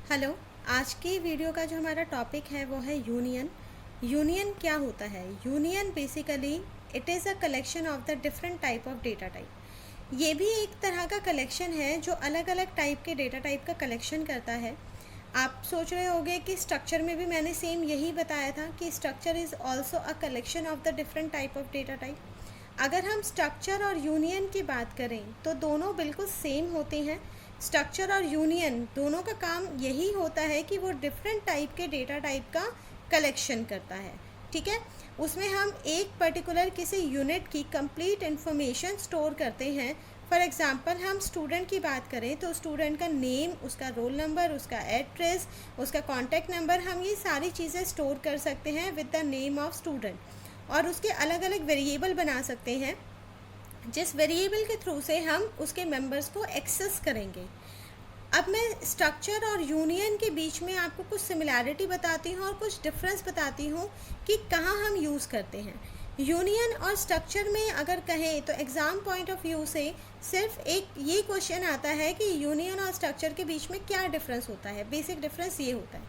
Hello. आज की video का जो हमारा टॉपिक है वो है यूनियन। यूनियन क्या होता है? Union basically it is a collection of the different type of data type. ये भी एक तरह का कलेक्शन है जो अलग अलग टाइप के डेटा टाइप का कलेक्शन करता है। आप सोच रहे होंगे कि स्ट्रक्चर में भी मैंने सेम यही बताया था कि structure is also a collection of the different type of data type. अगर हम स्ट्रक्चर और यूनियन की बात करें तो दोनों बिल्कुल सेम होते हैं। स्ट्रक्चर और यूनियन दोनों का काम यही होता है कि वो डिफरेंट टाइप के डेटा टाइप का कलेक्शन करता है। ठीक है, उसमें हम एक पर्टिकुलर किसी यूनिट की कंप्लीट इन्फॉर्मेशन स्टोर करते हैं। फॉर एग्ज़ाम्पल हम स्टूडेंट की बात करें तो स्टूडेंट का नेम, उसका रोल नंबर, उसका एड्रेस, उसका कॉन्टैक्ट नंबर, हम ये सारी चीज़ें स्टोर कर सकते हैं with the name of student. और उसके अलग अलग वेरिएबल बना सकते हैं जिस वेरिएबल के थ्रू से हम उसके मेंबर्स को एक्सेस करेंगे। अब मैं स्ट्रक्चर और यूनियन के बीच में आपको कुछ सिमिलैरिटी बताती हूँ और कुछ डिफरेंस बताती हूँ कि कहाँ हम यूज़ करते हैं। यूनियन और स्ट्रक्चर में अगर कहें तो एग्ज़ाम पॉइंट ऑफ व्यू से सिर्फ एक ये क्वेश्चन आता है कि यूनियन और स्ट्रक्चर के बीच में क्या डिफरेंस होता है। बेसिक डिफरेंस ये होता है,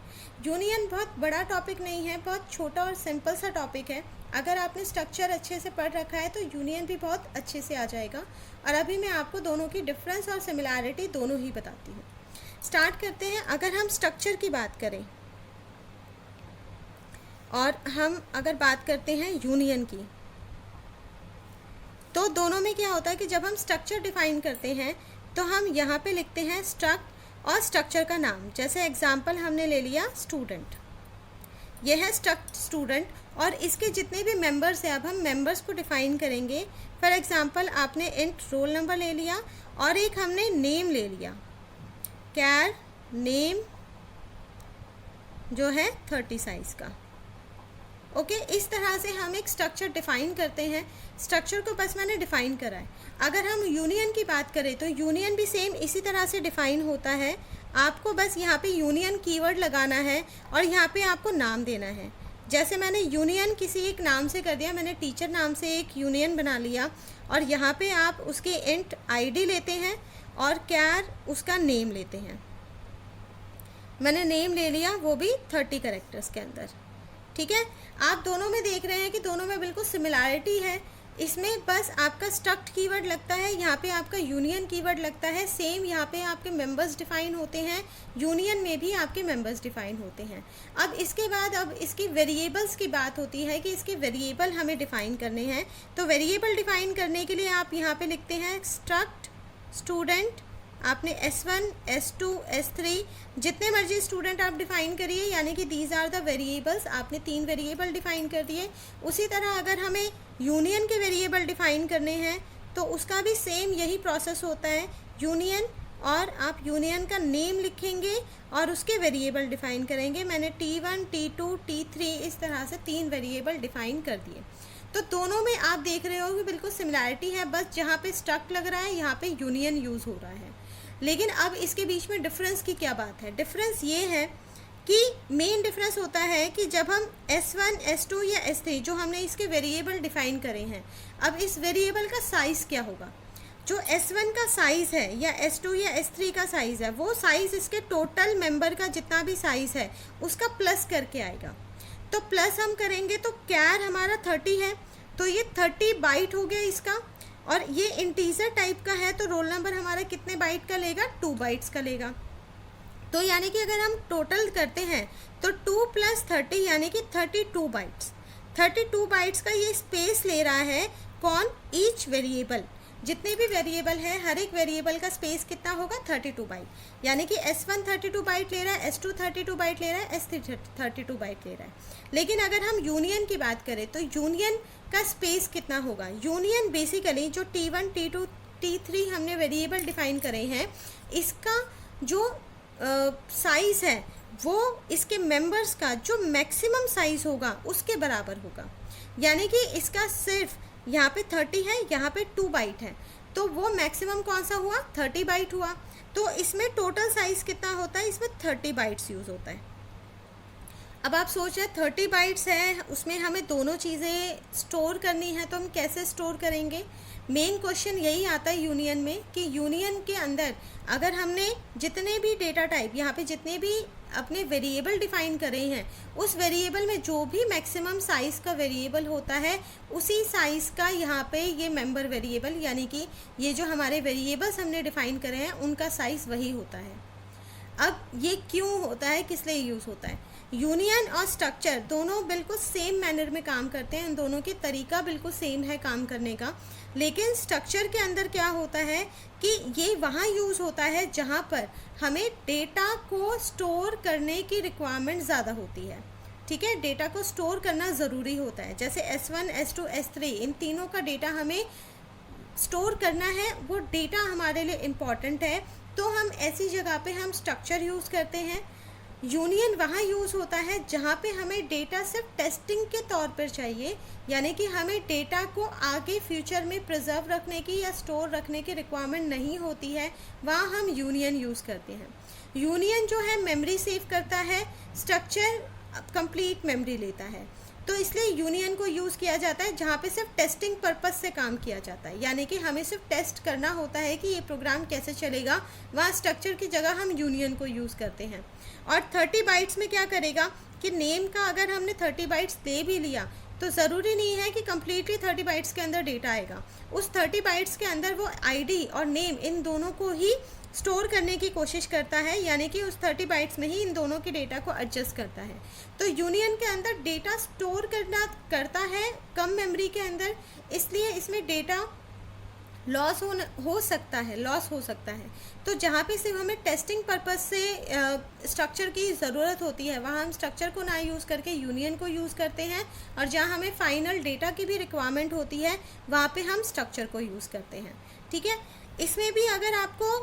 यूनियन बहुत बड़ा टॉपिक नहीं है, बहुत छोटा और सिंपल सा टॉपिक है। अगर आपने स्ट्रक्चर अच्छे से पढ़ रखा है तो यूनियन भी बहुत अच्छे से आ जाएगा। और अभी मैं आपको दोनों की डिफरेंस और सिमिलैरिटी दोनों ही बताती हूँ। स्टार्ट करते हैं। अगर हम स्ट्रक्चर की बात करें और हम अगर बात करते हैं यूनियन की, तो दोनों में क्या होता है कि जब हम स्ट्रक्चर डिफाइन करते हैं तो हम यहाँ पे लिखते हैं स्ट्रक्ट और स्ट्रक्चर का नाम। जैसे एग्जांपल हमने ले लिया स्टूडेंट, ये है स्ट्रक्ट स्टूडेंट और इसके जितने भी मेंबर्स हैं अब हम मेंबर्स को डिफाइन करेंगे। फॉर एग्जांपल आपने इंट रोल नंबर ले लिया और एक हमने नेम ले लिया, कैर नेम जो है 30 साइज़ का। ओके, इस तरह से हम एक स्ट्रक्चर डिफाइन करते हैं। स्ट्रक्चर को बस मैंने डिफाइन करा है। अगर हम यूनियन की बात करें तो यूनियन भी सेम इसी तरह से डिफाइन होता है। आपको बस यहाँ पे यूनियन कीवर्ड लगाना है और यहाँ पे आपको नाम देना है। जैसे मैंने यूनियन किसी एक नाम से कर दिया, मैंने टीचर नाम से एक यूनियन बना लिया और यहाँ पे आप उसके इंट आईडी लेते हैं और कैर उसका नेम लेते हैं। मैंने नेम ले लिया, वो भी 30 कैरेक्टर्स के अंदर। ठीक है, आप दोनों में देख रहे हैं कि दोनों में बिल्कुल सिमिलैरिटी है। इसमें बस आपका स्ट्रक्ट कीवर्ड लगता है, यहाँ पे आपका यूनियन कीवर्ड लगता है। सेम यहाँ पे आपके मेंबर्स डिफाइन होते हैं, यूनियन में भी आपके मेंबर्स डिफाइन होते हैं। अब इसके बाद अब इसकी वेरिएबल्स की बात होती है कि इसके वेरिएबल हमें डिफाइन करने हैं। तो वेरिएबल डिफाइन करने के लिए आप यहाँ पे लिखते हैं स्ट्रक्ट स्टूडेंट। आपने S1, S2, S3 जितने मर्जी स्टूडेंट आप डिफाइन करिए, यानी कि दीज आर द वेरिएबल्स। आपने 3 वेरिएबल डिफाइन कर दिए। उसी तरह अगर हमें यूनियन के वेरिएबल डिफाइन करने हैं तो उसका भी सेम यही प्रोसेस होता है, यूनियन, और आप यूनियन का नेम लिखेंगे और उसके वेरिएबल डिफाइन करेंगे। मैंने T1, T2, T3 इस तरह से 3 वेरिएबल डिफाइन कर दिए। तो दोनों में आप देख रहे हो कि बिल्कुल सिमिलैरिटी है, बस जहाँ पे स्ट्रक्ट लग रहा है यहाँ पे यूनियन यूज़ हो रहा है। लेकिन अब इसके बीच में डिफरेंस की क्या बात है? डिफरेंस ये है कि मेन डिफरेंस होता है कि जब हम S1, S2 या S3 जो हमने इसके वेरिएबल डिफाइन करे हैं, अब इस वेरिएबल का साइज़ क्या होगा? जो S1 का साइज़ है या S2 या S3 का साइज़ है, वो साइज़ इसके टोटल मेंबर का जितना भी साइज़ है उसका प्लस करके आएगा। तो प्लस हम करेंगे तो कैर हमारा 30 है, तो ये 30 बाइट हो गया इसका। और ये इंटीजर टाइप का है तो रोल नंबर हमारा कितने बाइट का लेगा? 2 बाइट्स का लेगा। तो यानी कि अगर हम टोटल करते हैं तो 2 + 30 यानी कि 32 बाइट्स। 32 बाइट्स का ये स्पेस ले रहा है कौन? Each variable. जितने भी वेरिएबल हैं हर एक वेरिएबल का स्पेस कितना होगा? 32 बाइट। यानी कि S1 32 बाइट ले रहा है, S2 32 बाइट ले रहा है, S3 32 बाइट ले रहा है। लेकिन अगर हम यूनियन की बात करें तो यूनियन का स्पेस कितना होगा? यूनियन बेसिकली जो T1, T2, T3 हमने वेरिएबल डिफाइन करे हैं, इसका जो साइज़ है वो इसके मेंबर्स का जो मैक्सिमम साइज़ होगा उसके बराबर होगा। यानी कि इसका सिर्फ यहाँ पे 30 है, यहाँ पे 2 बाइट है, तो वो मैक्सिमम कौन सा हुआ? 30 बाइट हुआ। तो इसमें टोटल साइज़ कितना होता है? इसमें 30 बाइट्स यूज़ होता है। अब आप सोच रहे 30 बाइट्स है, उसमें हमें दोनों चीज़ें स्टोर करनी है, तो हम कैसे स्टोर करेंगे? मेन क्वेश्चन यही आता है यूनियन में कि यूनियन के अंदर अगर हमने जितने भी डेटा टाइप यहाँ पे जितने भी अपने वेरिएबल डिफाइन करे हैं, उस वेरिएबल में जो भी मैक्सिमम साइज़ का वेरिएबल होता है, उसी साइज़ का यहाँ पे ये मेंबर वेरिएबल, यानी कि ये जो हमारे वेरिएबल्स हमने डिफाइन करे हैं उनका साइज़ वही होता है। अब ये क्यों होता है, किस लिए यूज़ होता है? यूनियन और स्ट्रक्चर दोनों बिल्कुल सेम मैनर में काम करते हैं, इन दोनों के तरीका बिल्कुल सेम है काम करने का, लेकिन स्ट्रक्चर के अंदर क्या होता है कि ये वहाँ यूज़ होता है जहाँ पर हमें डेटा को स्टोर करने की रिक्वायरमेंट ज़्यादा होती है। ठीक है, डेटा को स्टोर करना ज़रूरी होता है, जैसे S1, S2, S3 इन तीनों का डेटा हमें स्टोर करना है, वो डेटा हमारे लिए इम्पॉर्टेंट है, तो हम ऐसी जगह पे हम स्ट्रक्चर यूज़ करते हैं। यूनियन वहाँ यूज़ होता है जहाँ पे हमें डेटा सिर्फ टेस्टिंग के तौर पर चाहिए, यानी कि हमें डेटा को आगे फ्यूचर में प्रिजर्व रखने की या स्टोर रखने की रिक्वायरमेंट नहीं होती है, वहाँ हम यूनियन यूज़ करते हैं। यूनियन जो है मेमोरी सेव करता है, स्ट्रक्चर कंप्लीट मेमोरी लेता है, तो इसलिए यूनियन को यूज़ किया जाता है जहाँ पे सिर्फ टेस्टिंग पर्पस से काम किया जाता है, यानी कि हमें सिर्फ टेस्ट करना होता है कि ये प्रोग्राम कैसे चलेगा, वहाँ स्ट्रक्चर की जगह हम यूनियन को यूज़ करते हैं। और 30 बाइट्स में क्या करेगा कि नेम का अगर हमने 30 बाइट्स दे भी लिया तो ज़रूरी नहीं है कि कम्प्लीटली 30 बाइट्स के अंदर डेटा आएगा, उस 30 बाइट्स के अंदर वो आईडी और नेम इन दोनों को ही स्टोर करने की कोशिश करता है, यानी कि उस 30 बाइट्स में ही इन दोनों के डेटा को एडजस्ट करता है। तो यूनियन के अंदर डेटा स्टोर करता है कम मेमोरी के अंदर, इसलिए इसमें डेटा लॉस हो सकता है। तो जहाँ पे सिर्फ हमें टेस्टिंग पर्पस से स्ट्रक्चर की ज़रूरत होती है, वहाँ हम स्ट्रक्चर को ना यूज़ करके यूनियन को यूज़ करते हैं, और जहाँ हमें फाइनल डेटा की भी रिक्वायरमेंट होती है वहाँ पे हम स्ट्रक्चर को यूज़ करते हैं। ठीक है, इसमें भी अगर आपको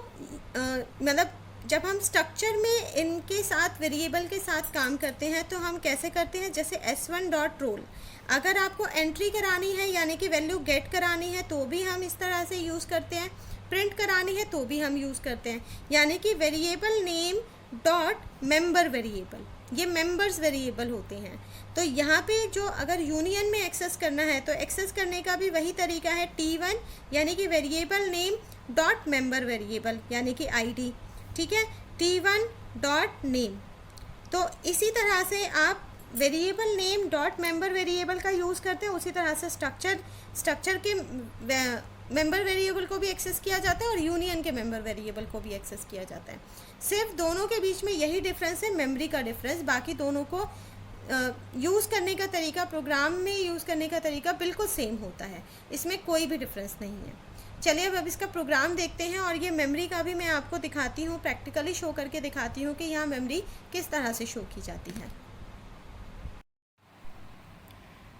मतलब जब हम स्ट्रक्चर में इनके साथ वेरिएबल के साथ काम करते हैं तो हम कैसे करते हैं, जैसे S1 डॉट रोल, अगर आपको एंट्री करानी है यानी कि वैल्यू गेट करानी है तो भी हम इस तरह से यूज़ करते हैं, प्रिंट करानी है तो भी हम यूज़ करते हैं, यानी कि variable name dot member variable, ये मेंबर्स वेरिएबल होते हैं। तो यहाँ पे जो अगर यूनियन में एक्सेस करना है तो एक्सेस करने का भी वही तरीका है, T1 यानी कि variable name dot member variable यानी कि ID। ठीक है, T1 डॉट नेम। तो इसी तरह से आप variable name dot member variable का यूज़ करते हैं, उसी तरह से स्ट्रक्चर के मेंबर वेरिएबल को भी एक्सेस किया जाता है और यूनियन के मेंबर वेरिएबल को भी एक्सेस किया जाता है। सिर्फ दोनों के बीच में यही डिफरेंस है, मेमोरी का डिफरेंस, बाकी दोनों को यूज़ करने का तरीका, प्रोग्राम में यूज़ करने का तरीका बिल्कुल सेम होता है, इसमें कोई भी डिफरेंस नहीं है। चलिए अब इसका प्रोग्राम देखते हैं, और ये मेमोरी का भी मैं आपको दिखाती हूँ, प्रैक्टिकली शो करके दिखाती हूँ कि यहाँ मेमोरी किस तरह से शो की जाती है।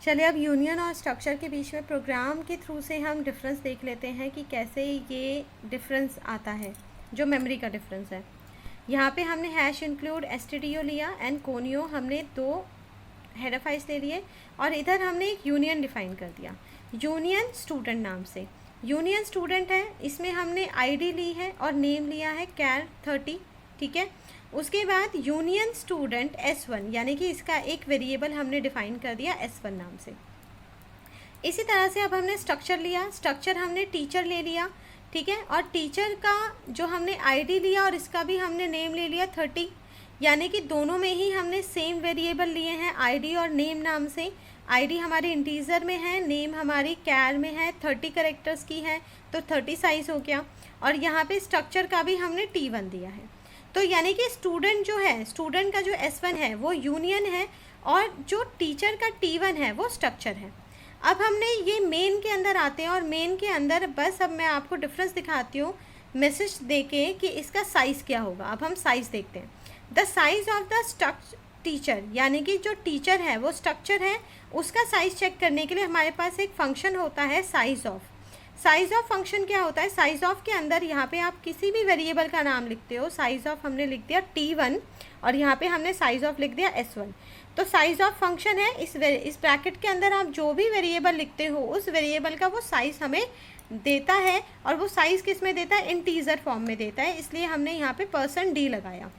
चलिए अब यूनियन और स्ट्रक्चर के बीच में प्रोग्राम के थ्रू से हम डिफरेंस देख लेते हैं कि कैसे ये डिफरेंस आता है, जो मेमोरी का डिफरेंस है। यहाँ पे हमने हैश इंक्लूड stdio लिया एंड कोनियो, हमने 2 हेडर फाइल्स ले लिए, और इधर हमने एक यूनियन डिफाइन कर दिया, यूनियन स्टूडेंट नाम से। यूनियन स्टूडेंट है, इसमें हमने ID ली है और नेम लिया है कैर 30। ठीक है, उसके बाद यूनियन स्टूडेंट S1 यानी कि इसका एक वेरिएबल हमने डिफाइन कर दिया S1 नाम से। इसी तरह से अब हमने स्ट्रक्चर लिया, स्ट्रक्चर हमने टीचर ले लिया। ठीक है, और टीचर का जो हमने ID लिया और इसका भी हमने नेम ले लिया 30, यानी कि दोनों में ही हमने सेम वेरिएबल लिए हैं ID और नेम नाम से। ID हमारी इंटीजर में है, नेम हमारी कैर में है, 30 कैरेक्टर्स की है, तो 30 साइज़ हो गया। और यहाँ पे स्ट्रक्चर का भी हमने T1 दिया है। तो यानी कि स्टूडेंट जो है, स्टूडेंट का जो S1 है वो यूनियन है, और जो टीचर का T1 है वो स्ट्रक्चर है। अब हमने ये मेन के अंदर आते हैं, और मेन के अंदर बस अब मैं आपको डिफरेंस दिखाती हूँ मैसेज देके कि इसका साइज़ क्या होगा। अब हम साइज़ देखते हैं। The size of the teacher, यानी कि जो टीचर है वो स्ट्रक्चर है, उसका साइज़ चेक करने के लिए हमारे पास एक फंक्शन होता है size of. Size of function क्या होता है, साइज़ ऑफ के अंदर यहाँ पे आप किसी भी वेरिएबल का नाम लिखते हो, साइज़ ऑफ हमने लिख दिया T1 और यहाँ पे हमने साइज़ ऑफ लिख दिया S1। तो साइज़ ऑफ फंक्शन है, इस ब्रैकेट के अंदर आप जो भी वेरिएबल लिखते हो उस वेरिएबल का वो साइज़ हमें देता है, और वो साइज़ किस में देता है, इंटीजर फॉर्म में देता है, इसलिए हमने यहाँ पे %d लगाया।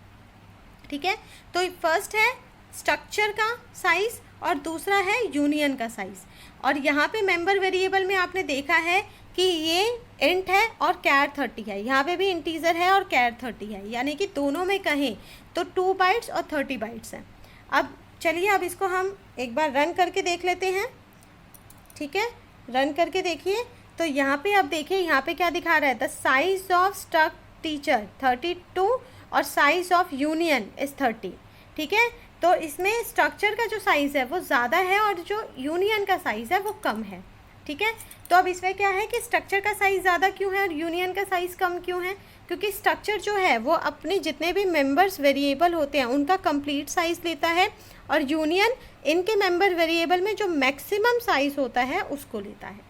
ठीक है, तो फर्स्ट है स्ट्रक्चर का साइज़ और दूसरा है यूनियन का साइज़। और यहाँ पे मेंबर वेरिएबल में आपने देखा है कि ये इंट है और कैर 30 है, यहाँ पे भी इंटीजर है और कैर 30 है, यानी कि दोनों में कहें तो 2 बाइट्स और 30 बाइट्स हैं। अब चलिए अब इसको हम एक बार रन करके देख लेते हैं। ठीक है, रन करके देखिए तो यहाँ पे आप देखिए यहाँ पे क्या दिखा रहा है, the size of struct teacher 32 और साइज ऑफ यूनियन इज़ 30। ठीक है, तो इसमें स्ट्रक्चर का जो साइज़ है वो ज़्यादा है और जो यूनियन का साइज़ है वो कम है। ठीक है, तो अब इसमें क्या है कि स्ट्रक्चर का साइज़ ज़्यादा क्यों है और यूनियन का साइज़ कम क्यों है, क्योंकि स्ट्रक्चर जो है वो अपने जितने भी मेंबर्स वेरिएबल होते हैं उनका कंप्लीट साइज़ लेता है और यूनियन इनके मेंबर वेरिएबल में जो मैक्सिमम साइज़ होता है उसको लेता है।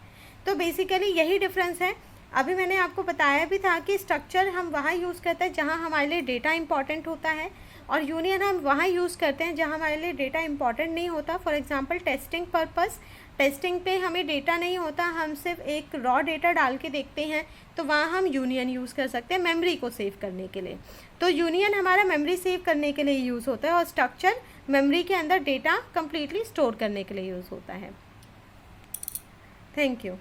तो बेसिकली यही डिफरेंस है। अभी मैंने आपको बताया भी था कि स्ट्रक्चर हम वहाँ यूज़ करते हैं जहाँ हमारे लिए डेटा इंपॉर्टेंट होता है और यूनियन हम वहाँ यूज़ करते हैं जहाँ हमारे लिए डेटा इंपॉर्टेंट नहीं होता। For example testing purpose, testing पे हमें डेटा नहीं होता, हम सिर्फ एक रॉ डेटा डाल के देखते हैं, तो वहाँ हम यूनियन यूज़ कर सकते हैं मेमोरी को सेव करने के लिए। तो यूनियन हमारा मेमोरी सेव करने के लिए यूज़ होता है और स्ट्रक्चर मेमोरी के अंदर डेटा कम्प्लीटली स्टोर करने के लिए यूज़ होता है। Thank you.